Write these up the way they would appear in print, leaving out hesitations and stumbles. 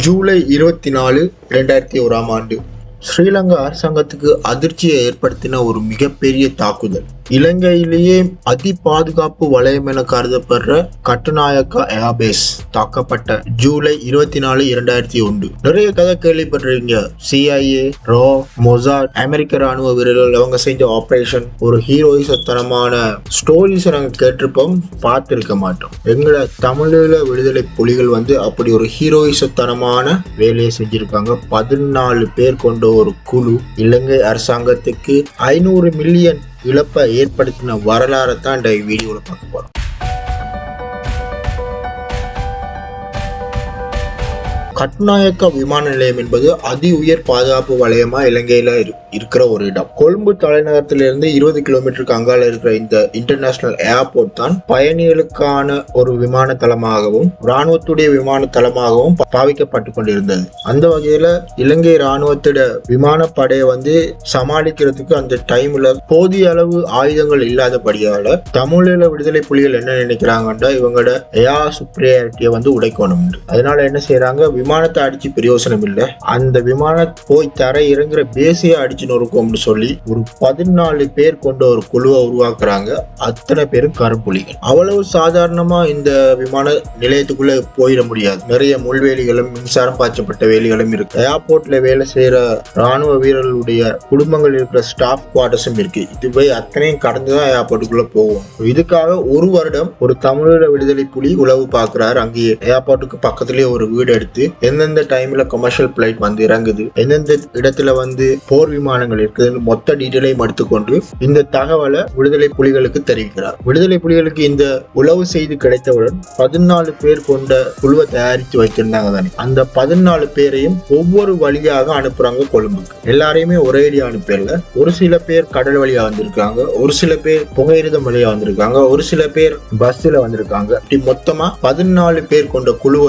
ஜூலை 24, 2001 ஸ்ரீலங்கா அரசாங்கத்துக்கு அதிர்ச்சியை ஏற்படுத்தின ஒரு மிகப்பெரிய தாக்குதல். இலங்கையிலேயே அதி பாதுகாப்பு வலயம் என கருதப்படுற கட்டுநாயக்கா ஏர்பேஸ் தாக்கப்பட்ட ஜூலை 24, 2001. நிறைய கதை கேள்விப்பட்டிருக்கீங்க. CIA, ரா, மொசாட், அமெரிக்க ராணுவ வீரர்கள் அவங்க செஞ்ச ஆபரேஷன், ஒரு ஹீரோயிசத்தனமான ஸ்டோரிஸ் நாங்க கேட்டிருப்போம், பார்த்திருக்க மாட்டோம். எங்களை தமிழீழ விடுதலை புலிகள் அப்படி ஒரு ஹீரோயிசத்தனமான வேலையை செஞ்சிருக்காங்க. 14 பேர் கொண்ட ஒரு குழு இலங்கை அரசாங்கத்துக்கு 500 மில்லியன் இழப்பை ஏற்படுத்தின வரலாறை தான் இந்த வீடியோல பார்க்க போறோம். கட்டுநாயக்கா விமான நிலையம் என்பது அதி உயர் பாதுகாப்பு வலயமா இலங்கையில இருக்கிற ஒரு இடம். கொழும்பு தலைநகரத்திலிருந்து 20 கிலோமீட்டருக்கு அங்கால இருக்கிற இந்த இன்டர்நேஷனல் ஏர்போர்ட் தான் பயணிகளுக்கான ஒரு விமான தளமாகவும் இராணுவத்துடைய விமான தளமாகவும் பாவிக்கப்பட்டு கொண்டிருந்தது. அந்த வகையில இலங்கை இராணுவத்தோட விமானப்படையை சமாளிக்கிறதுக்கு அந்த டைம்ல போதிய அளவு ஆயுதங்கள் இல்லாதபடியால தமிழீழ விடுதலை புலிகள் என்ன நினைக்கிறாங்கன்னா இவங்களோட ஏர் சுப்ரியாரிட்டியை உடைக்கணும். அதனால என்ன செய்யறாங்க, விமானத்தை அடிச்சு பிரயோசனம் இல்லை, அந்த விமானம் போய் தர இறங்குற பேசிய அடிச்சு நொறுக்கும்னு சொல்லி ஒரு 14 பேர் கொண்ட ஒரு குழுவை உருவாக்குறாங்க. அத்தனை பேரும் கருப்புலிகள். அவ்வளவு சாதாரணமா இந்த விமான நிலையத்துக்குள்ள போயிட முடியாது. நிறைய முள்வேலிகளும் மின்சாரம் பாய்ச்சப்பட்ட வேலிகளும் இருக்கு. ஏர்போர்ட்ல வேலை செய்யற ராணுவ வீரர்களுடைய குடும்பங்கள் இருக்கிற ஸ்டாஃப் குவார்டர்ஸும் இருக்கு. இதுவே அத்தனையும் கடந்துதான் ஏர்போர்ட்டுக்குள்ள போகும். இதுக்காக ஒரு வருடம் ஒரு தமிழீழ விடுதலை புலி உளவு பார்க்கிறார். அங்கேயே ஏர்போர்ட்டுக்கு பக்கத்திலேயே ஒரு வீடு எடுத்து எந்தெந்த டைம்ல கமர்ஷியல் பிளைட் இறங்குது, எந்தெந்த இடத்துல போர் விமானங்கள் இருக்குதுன்னு மொத்த டீட்டெயிலையும் எடுத்துக்கொண்டு இந்த தகவலை விடுதலை புலிகளுக்கு தெரிவிக்கிறார். விடுதலை புலிகளுக்கு இந்த உளவு செய்தி கிடைத்தவுடன் 14 பேர் கொண்ட குழுவை தயாரித்து வைத்திருந்தாங்க தானே, அந்த 14 பேரையும் ஒவ்வொரு வழியாக அனுப்புறாங்க கொழும்புக்கு. எல்லாரையுமே ஒரே அடியா அனுப்பல. ஒரு சில பேர் கடல் வழியா வந்திருக்காங்க, ஒரு சில பேர் புகையிரதம் வழியா வந்திருக்காங்க, ஒரு சில பேர் பஸ்ல வந்திருக்காங்க. இப்படி மொத்தமா 14 பேர் கொண்ட குழு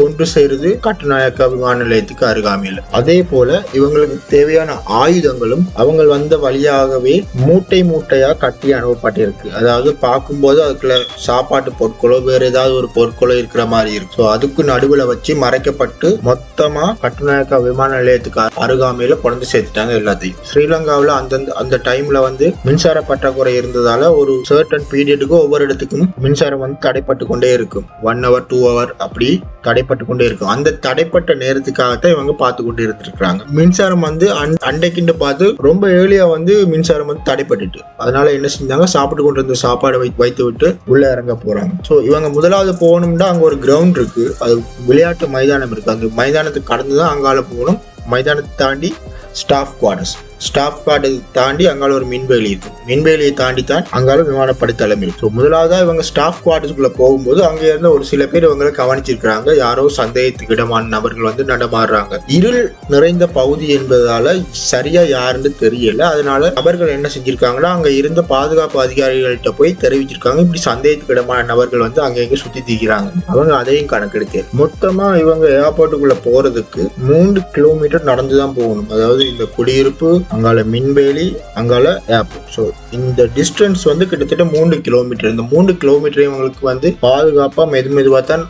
ஒன்று சேருது கட்டுநாயக்கா விமான நிலையத்துக்கு அருகாமையில். அதே போல இவங்களுக்கு தேவையான ஆயுதங்களும் அவங்க வந்த வழியாகவே மூட்டை மூட்டையா கட்டி அனுப்பப்பட்டிருக்கு. அதாவது பார்க்கும்போது அதுக்குள்ள சாப்பாட்டு பொருட்களோ வேற ஏதாவது ஒரு பொருட்களோ இருக்கிற மாதிரி இருக்கு. அதுக்கு நடுவுல வச்சு மறைக்கப்பட்டு மொத்தமா கட்டுநாயக்கா விமான நிலையத்துக்கு அருகாமையில கொண்டு சேர்த்துட்டாங்க எல்லாத்தையும். ஸ்ரீலங்காவில் அந்த டைம்ல மின்சார பற்றாக்குறை இருந்ததால ஒரு சர்டன் பீரியடுக்கு ஒவ்வொரு இடத்துக்கும் மின்சாரம் தடைப்பட்டு கொண்டே இருக்கும். 1 hour 2 hour அப்படி தடைப்பட்டு கொண்டே இருக்கும். அந்த தடைப்பட்ட நேரத்துக்காகத்தான் இவங்க பார்த்து கொண்டு இருந்திருக்காங்க. மின்சாரம் அண்டைக்கிண்டு பார்த்து ரொம்ப ஏர்லியா மின்சாரம் தடைப்பட்டுட்டு, அதனால என்ன செஞ்சாங்க, சாப்பிட்டு கொண்டு இருந்த சாப்பாடு வைத்து விட்டு உள்ள இறங்க போறாங்க. சோ இவங்க முதலாவது போகணும்னா அங்க ஒரு கிரவுண்ட் இருக்கு, அது விளையாட்டு மைதானம் இருக்கு. அந்த மைதானத்துக்கு கடந்துதான் அங்கால போகணும். மைதானத்தை தாண்டி ஸ்டாஃப் குவார்டர்ஸ் தாண்டி அங்கால ஒரு மின்வேலி இருக்கு. மின்வேலியை தாண்டி தான் அங்கால விமானப்படை தலைமை இருக்கு. முதலாவதா இவங்க ஸ்டாஃப் குவார்டர்ஸ்குள்ள போகும்போது அங்க இருந்த ஒரு சில பேர் இவங்களை கவனிச்சிருக்காங்க. யாரோ சந்தேகத்துக்கு இடமான நபர்கள் நடமாடுறாங்க. இருள் நிறைந்த பகுதி என்பதால சரியா யாருன்னு தெரியல. அதனால நபர்கள் என்ன செஞ்சிருக்காங்கன்னா அங்க இருந்த பாதுகாப்பு அதிகாரிகள்கிட்ட போய் தெரிவிச்சிருக்காங்க, இப்படி சந்தேகத்துக்கு இடமான நபர்கள் அங்க சுத்தி தீக்கிறாங்க. அவங்க அதையும் கணக்கெடுக்க மொத்தமா இவங்க ஏர்போர்ட்டுக்குள்ள போறதுக்கு 3 கிலோமீட்டர் நடந்துதான் போகணும். அதாவது இந்த குடியிருப்பு, அங்கால மின்வேலி, அங்கால ஏர்போர்ட். ஸோ இந்த டிஸ்டன்ஸ் கிட்டத்தட்ட 3 கிலோமீட்டர். இந்த 3 கிலோமீட்டர் இவங்களுக்கு பாதுகாப்பா மெதுவா தான்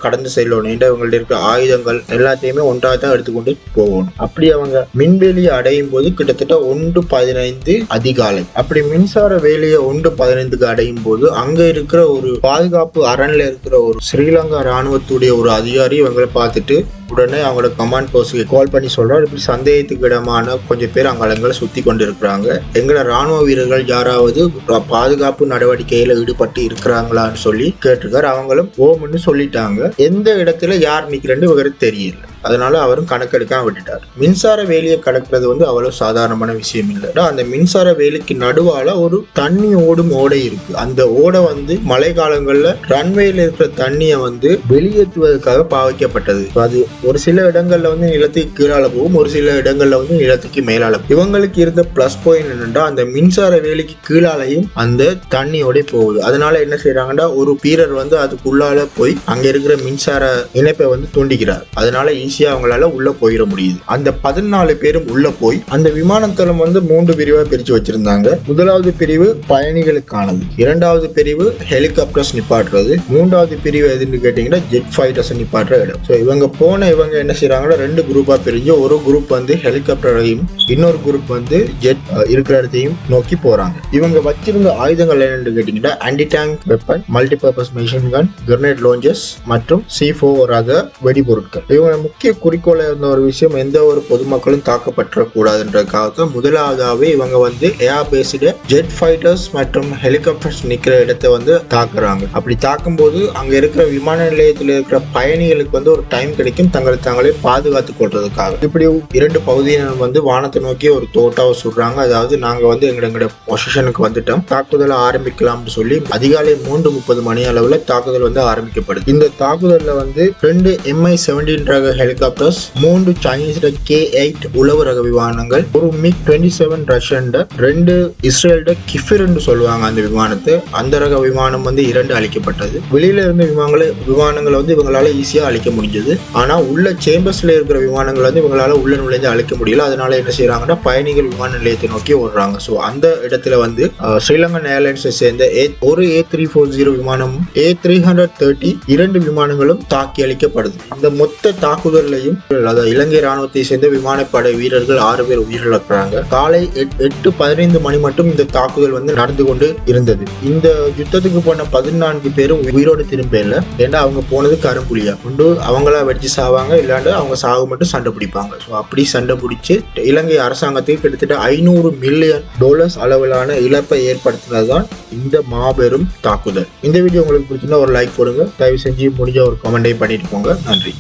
கடந்து செல்லணும். இவங்கள்ட்ட இருக்கிற ஆயுதங்கள் எல்லாத்தையுமே ஒன்றாக தான் எடுத்துக்கொண்டு போகணும். அப்படி அவங்க மின்வேலியை அடையும் போது கிட்டத்தட்ட 1:15 அதிகாலை. அப்படி மின்சார வேலையை 1:15 அடையும் போது அங்க இருக்கிற ஒரு பாதுகாப்பு அரண்ல இருக்கிற ஒரு ஸ்ரீலங்கா ராணுவத்துடைய ஒரு அதிகாரி இவங்களை பார்த்துட்டு உடனே அவங்களோட கமாண்ட் போஸ்ட்க்கு கால் பண்ணி சொல்றாரு, இப்படி சந்தேகத்துக்கு இடமான கொஞ்சம் பேர் அங்காலங்களை சுத்தி கொண்டு இருக்கிறாங்க. எங்களோட ராணுவ வீரர்கள் யாராவது பாதுகாப்பு நடவடிக்கையில ஈடுபட்டு இருக்கிறாங்களான்னு சொல்லி கேட்டிருக்காரு. அவங்களும் ஓம்னு சொல்லிட்டாங்க. எந்த இடத்துல யார் நிக்கிறேன்னு இவருக்கு தெரியல. அதனால அவரும் கணக்கெடுக்காம விட்டுட்டார். மின்சார வேலியை கடக்கிறது அவ்வளவு சாதாரணமான விஷயம் இல்லை. அந்த மின்சார வேலிக்கு நடுவால ஒரு தண்ணி ஓடும் ஓடை இருக்கு. அந்த ஓடை மழை காலங்கள்ல ரன்வேல இருக்கிற தண்ணியை வெளியேற்றுவதற்காக பாவிக்கப்பட்டது. அது ஒரு சில இடங்கள்ல நிலத்துக்கு கீழால போகும், ஒரு சில இடங்கள்ல நிலத்துக்கு மேலால. இவங்களுக்கு இருந்த பிளஸ் பாயிண்ட் என்னன்னா அந்த மின்சார வேலிக்கு கீழாலையும் அந்த தண்ணியோட போகுது. அதனால என்ன செய்யறாங்கன்னா ஒரு வீரர் அதுக்குள்ளால போய் அங்க இருக்கிற மின்சார இணைப்பை துண்டிக்கிறார். அதனால ஈஸியா அவங்களால உள்ள போயிட முடியுது. அந்த 14 பேரும் உள்ள போய் அந்த விமானத்தளம் வந்து 3 பிரிவா பிரிச்சு வச்சிருந்தாங்க. முதலாவது பிரிவு பயணிகளுக்கானது, இரண்டாவது பிரிவு ஹெலிகாப்டர்ஸ் நிப்பாட்டுறது, மூன்றாவது பிரிவு எதுன்னு கேட்டீங்கன்னா ஜெட் ஃபைட்டர்ஸ் நிப்பாட்டுற இடம். ஸோ இவங்க என்ன செய்யறாங்கன்னா 2 குரூப்பா பிரிஞ்சு ஒரு குரூப் வந்து ஹெலிகாப்டரையும் இன்னொரு குரூப் வந்து ஜெட் இருக்கிற இடத்தையும் நோக்கி போறாங்க. இவங்க வச்சிருந்த ஆயுதங்கள் என்னன்னு கேட்டீங்கன்னா anti tank weapon, multipurpose machine gun, grenade launchers மற்றும் C4 ரக வெடிபொருட்கள். இவங்க முக்கிய குறிக்கோளா இருந்த ஒரு விஷயம் எந்த ஒரு பொதுமக்களும் தாக்கப்பட்டக்கூடாதுன்றதுக்காக முதலாவதாகவே இவங்க வந்து ஏர் பேஸ்டு ஜெட் ஃபைட்டர்ஸ் மற்றும் ஹெலிகாப்டர்ஸ் நிக்கிற இடத்தை வந்து தாக்குறாங்க. அப்படி தாக்கும் போது அங்க இருக்கிற விமான நிலையத்தில் இருக்கிற பயணிகளுக்கு வந்து ஒரு டைம் கிடைக்கும் தங்களை தாங்களே பாதுகாத்துக் கொள்றதுக்காக. இப்படி 2 பகுதியினர் வந்து வானத்தை நோக்கி ஒரு தோட்டாவை சுடுறாங்க. அதாவது நாங்க வந்து எங்களோட பொசிஷனுக்கு வந்துட்டோம், தாக்குதலை ஆரம்பிக்கலாம்னு சொல்லி அதிகாலை 3:30 மணி அளவுல தாக்குதல் வந்து ஆரம்பிக்கப்படுது. இந்த தாக்குதல்ல வந்து 2 MI-17 ரக ஹெலிகாப்டர்ஸ், 3 சைனீஸ் K-8 உளவு ரக விமானங்கள், ஒரு MiG-27 ரஷ்யன், 2 இஸ்ரேல் கிஃபிர் சொல்லுவாங்க அந்த விமானத்தை, அந்த ரக விமானம் வந்து 2 அழிக்கப்பட்டது. வெளியில இருந்த விமானங்களை வந்து இவங்களால ஈஸியா அழிக்க முடிஞ்சது. ஆனா உள்ள சேம்பர்ஸ்ல இருக்கிற விமானங்கள் வந்து இவங்களால உள்ள நுழைந்து அழிக்க முடியல. அதனால என்ன செய்யறாங்கன்னா பயணிகள் விமான நிலையத்தை நோக்கி ஓடுறாங்க. ஸோ அந்த இடத்துல வந்து ஸ்ரீலங்கன் ஏர்லைன்ஸை சேர்ந்த ஒரு A340 விமானமும் A330 2 விமானங்களும் தாக்கி அளிக்கப்படுது. இந்த மொத்த தாக்குதலையும் இலங்கை ராணுவத்தை சேர்ந்த விமானப்படை வீரர்கள் 6 பேர் உயிரிழக்கிறாங்க. காலை 8:15 மணி மட்டும் இந்த தாக்குதல் வந்து நடந்து கொண்டு இருந்தது. இந்த யுத்தத்துக்கு போன 14 பேரும் உயிரோடு திரும்ப இல்லை. ஏன்னா அவங்க போனது கரும்புலியா கொண்டு அவங்களா வெடிச்சு சாவாங்க, இல்லாண்டு அவங்க சாவு மட்டும் சண்டை பிடிப்பாங்க. ஸோ அப்படி சண்டை பிடிச்சு இலங்கை அரசாங்கத்துக்கு கிட்டத்தட்ட $500 மில்லியன் அளவிலான இழப்பை ஏற்படுத்தினதுதான் இந்த மாபெரும் தாக்குதல். இந்த வீடியோ உங்களுக்கு பிடிச்சிருந்தா ஒரு லைக் போடுங்க, தயவு செஞ்சு முடிஞ்ச ஒரு கமெண்டை பண்ணிட்டு போங்க. நன்றி.